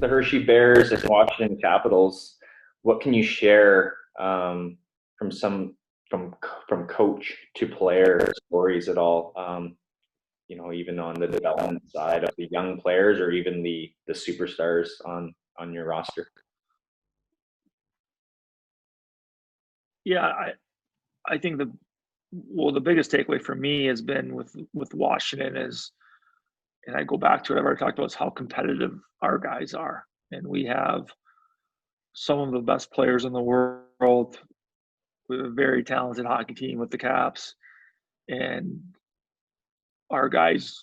the Hershey Bears and Washington Capitals, what can you share from from coach to player stories at all? Even on the development side of the young players or even the superstars on your roster. Yeah, I think the biggest takeaway for me has been with Washington is, and I go back to what I've already talked about, is how competitive our guys are. And we have some of the best players in the world. We have a very talented hockey team with the Caps. And our guys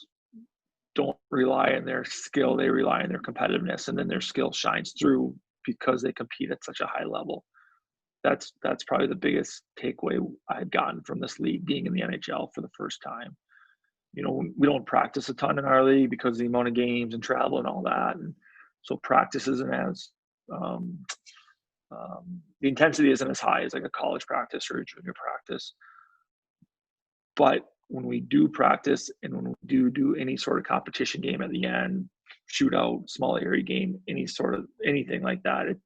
don't rely on their skill, they rely on their competitiveness, and then their skill shines through because they compete at such a high level. That's probably the biggest takeaway I've gotten from this league, being in the NHL for the first time. We don't practice a ton in our league because of the amount of games and travel and all that, and so practice isn't as the intensity isn't as high as like a college practice or a junior practice. But when we do practice and when we do any sort of competition game at the end, shootout, small area game, anything like that,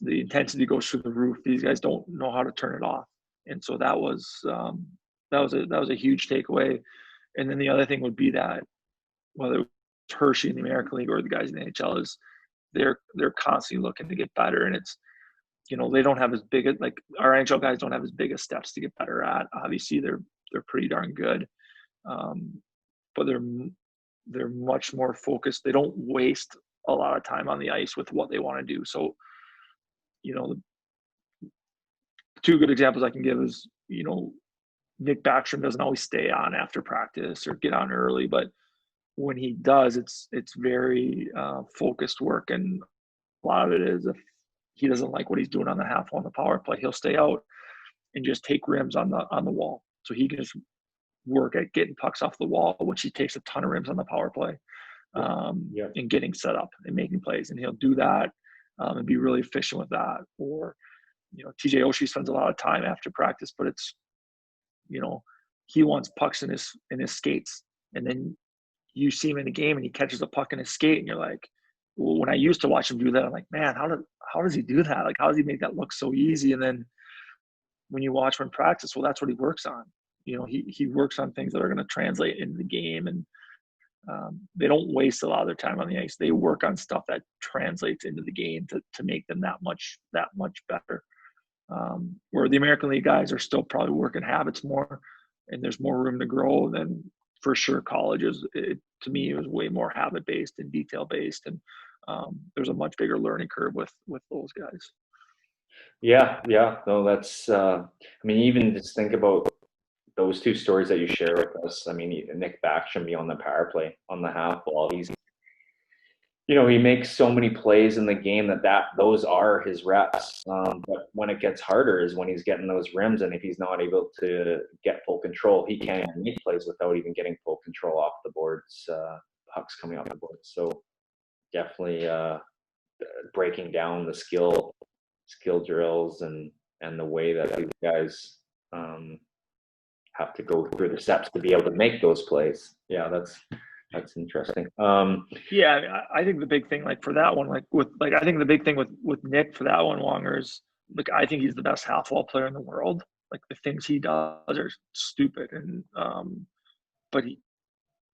the intensity goes through the roof. These guys don't know how to turn it off, and so that was a huge takeaway. And then the other thing would be that whether it's Hershey in the American League or the guys in the NHL, is they're constantly looking to get better, and it's they don't have as big as, like, our NHL guys don't have as big of steps to get better at. Obviously, they're pretty darn good, but they're much more focused. They don't waste a lot of time on the ice with what they want to do. So, two good examples I can give is, Nick Backstrom doesn't always stay on after practice or get on early, but when he does, it's very focused work, and a lot of it is if he doesn't like what he's doing on the half on the power play, he'll stay out and just take rims on the wall, so he can just work at getting pucks off the wall, which he takes a ton of rims on the power play, and getting set up and making plays, and he'll do that and be really efficient with that. Or TJ Oshie spends a lot of time after practice, but it's he wants pucks in his skates, and then you see him in the game and he catches a puck in his skate, and you're like, well, when I used to watch him do that, I'm like, man, how does he do that? Like, how does he make that look so easy? And then when you watch him practice, well, that's what he works on. He works on things that are going to translate into the game, and they don't waste a lot of their time on the ice. They work on stuff that translates into the game to make them that much better. Where the American League guys are still probably working habits more, and there's more room to grow. Than for sure college to me, it was way more habit based and detail based, and there's a much bigger learning curve with those guys. Yeah. No, that's even just think about those two stories that you share with us. I mean, Nick Backstrom be on the power play on the half wall. He's he makes so many plays in the game that those are his reps. But when it gets harder is when he's getting those rims, and if he's not able to get full control, he can't make plays without even getting full control off the boards, pucks coming off the boards. So definitely breaking down the skill drills and the way that these guys have to go through the steps to be able to make those plays. Yeah, that's interesting. I think the big thing, like for that one, I think the big thing with Nick for that one, Wonger, is I think he's the best half wall player in the world. Like, the things he does are stupid, and but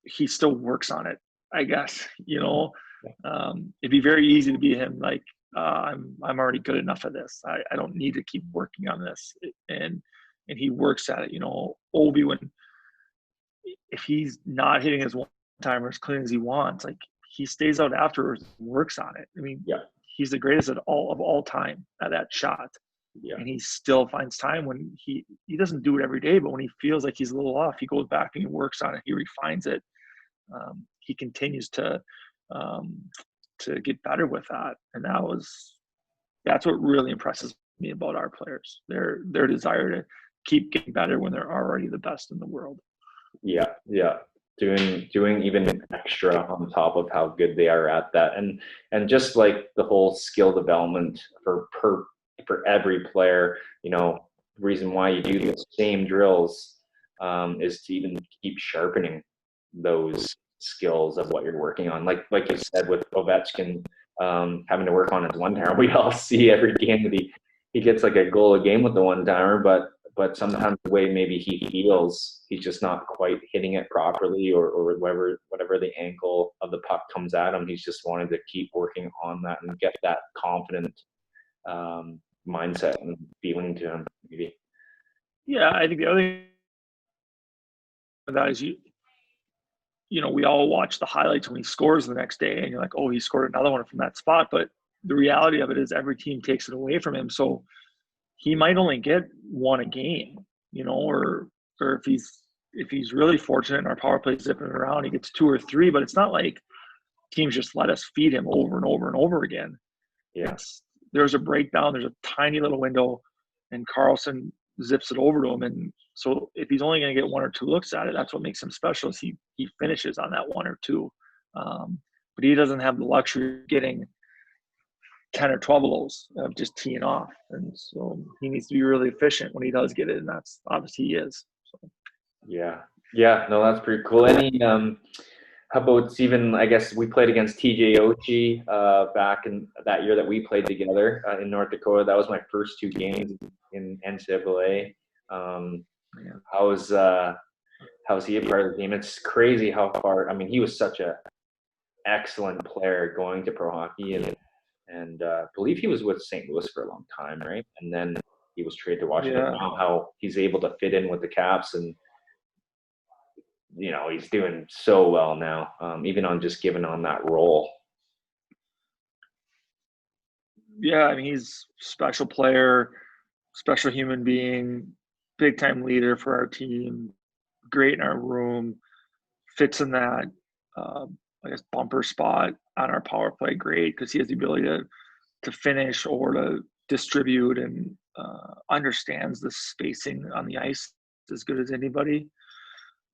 he still works on it, I guess. It'd be very easy to be him. Like, I'm already good enough at this. I don't need to keep working on this, and he works at it. Obi, if he's not hitting his timer as clean as he wants, like, he stays out afterwards and works on it. I mean, he's the greatest of all time at that shot. Yeah. And he still finds time when he doesn't do it every day, but when he feels like he's a little off, he goes back and he works on it. He refines it. He continues to get better with that. And that's what really impresses me about our players. Their desire to keep getting better when they're already the best in the world. Yeah. Doing even extra on top of how good they are at that, and just like the whole skill development for every player. The reason why you do the same drills is to even keep sharpening those skills of what you're working on. Like you said with Ovechkin, having to work on his one-timer. We all see every game that he gets like a goal a game with the one-timer, but sometimes the way maybe he feels, he's just not quite hitting it properly, or whatever the angle of the puck comes at him, he's just wanted to keep working on that and get that confident mindset and feeling to him, maybe. Yeah, I think the other thing that is we all watch the highlights when he scores the next day, and you're like, oh, he scored another one from that spot. But the reality of it is every team takes it away from him. So he might only get one a game, or if he's really fortunate and our power play is zipping around, he gets 2 or 3, but it's not like teams just let us feed him over and over and over again. Yes. There's a breakdown, there's a tiny little window, and Carlson zips it over to him. And so if he's only going to get 1 or 2 looks at it, that's what makes him special, is he finishes on that 1 or 2. But he doesn't have the luxury of getting 10 or 12 of those, of just teeing off. And so he needs to be really efficient when he does get it, and that's obviously he is. So. Yeah, no, that's pretty cool. Any how about even, I guess we played against TJ Oshie back in that year that we played together in North Dakota. That was my first 2 games in NCAA. How's he a part of the game? It's crazy how far. I mean, he was such a excellent player going to pro hockey, and I believe he was with St. Louis for a long time, right? And then he was traded to Washington. Yeah. Now how he's able to fit in with the Caps, and he's doing so well now, even on just giving on that role. Yeah, I mean, he's a special player, special human being, big time leader for our team, great in our room, fits in that I guess bumper spot on our power play great, because he has the ability to finish or to distribute, and understands the spacing on the ice as good as anybody.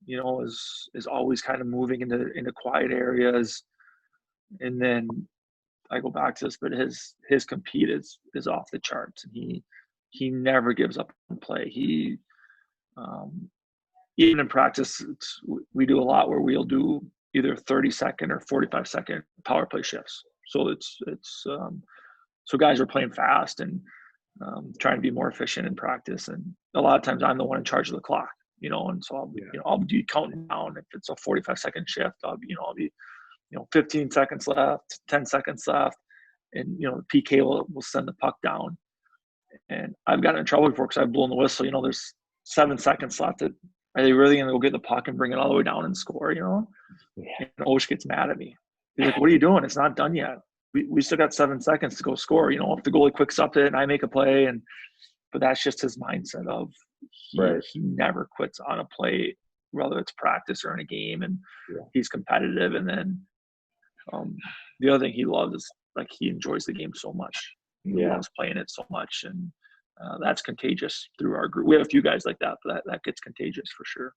Is always kind of moving into quiet areas. And then I go back to this, but his compete is off the charts, and he never gives up on play. He even in practice, we do a lot where we'll do either 30-second or 45-second power play shifts. So so guys are playing fast and trying to be more efficient in practice. And a lot of times I'm the one in charge of the clock, and so I'll be counting down. If it's a 45-second shift, I'll be 15 seconds left, 10 seconds left, and the PK will send the puck down. And I've gotten in trouble before because I've blown the whistle. There's 7 seconds left. Are they really going to go get the puck and bring it all the way down and score? And Osh gets mad at me. He's like, "What are you doing? It's not done yet. We still got 7 seconds to go score. If the goalie quicks up it and I make a play." But that's just his mindset of he never quits on a play, whether it's practice or in a game, and he's competitive. And then the other thing he loves is, like, he enjoys the game so much. He loves playing it so much, and that's contagious through our group. We have a few guys like that, but that gets contagious for sure.